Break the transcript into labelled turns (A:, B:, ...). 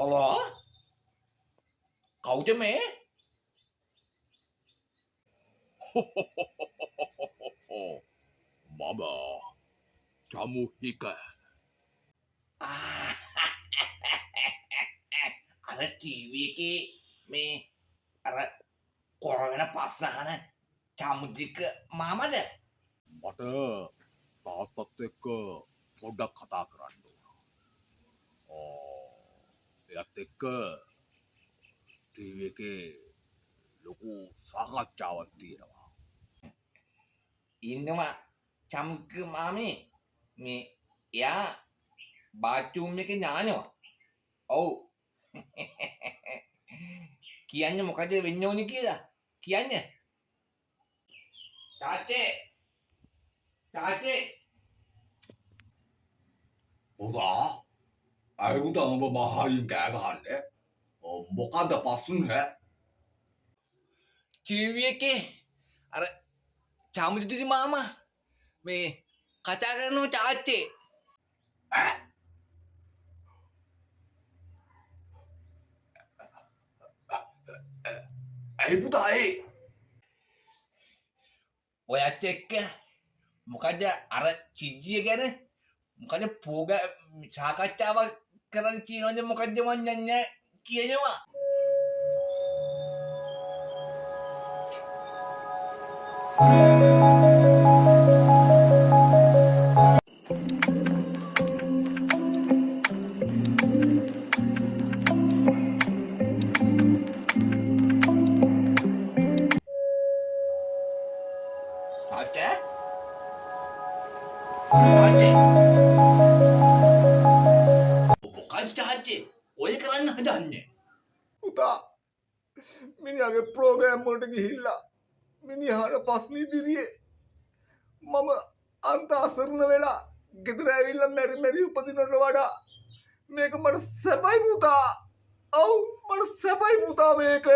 A: Hello කවුද මේ?
B: මම චමුහික.
A: අර ටීවී එකේ මේ අර කොර වෙන ප්‍රශ්න අහන චමුද්‍රික මාමද?
B: මට තාත්තත් එක්ක පොඩ්ඩක් කතා කරන්න ඕන. එයත් එක්ක ටීවී එකේ ලොකු සාකච්ඡාවක් තියෙනවා.
A: ඉන්නවා චමුද්‍රික මාමේ මේ එයා බාත්රූම් එකේ ඥානවා. ඔව්. කියන්නේ මොකද වෙන්න ඕනි කියලා කියන්නේ. තාත්තේ
B: පුතා අය පුතා ඔබ මහයින් කෑ ගහන්නේ. මොකද ප්‍රශ්නේ?
A: ටීවී එකේ අර චමුද්‍රික මාමා මේ කතා කරනවා තාත්තේ.
B: ඇයි පුතා ඒ?
A: ඔයත් එක්ක මොකද අර චිජ්ජිය ගැන මොකද පෝග සාකච්ඡාවක් කරන්න තියෙනවද මොකද්ද මන් දන්නේ කියනවා. තාත්තේ මොකද තාත්තේ ඔය කරන්න හදන්නේ?
B: පුතා මිනිහාගේ ප්‍රෝග්‍රෑම් වලට ගිහිල්ලා මිනිහාට ප්‍රශ්න ඉදිරියේ මම අන්ත අසරණ වෙලා ගෙදර ඇවිල්ලා මෙරි උපදිනවට වඩා මේක මට සැපයි පුතා. ඔව් මට සැපයි පුතා මේක.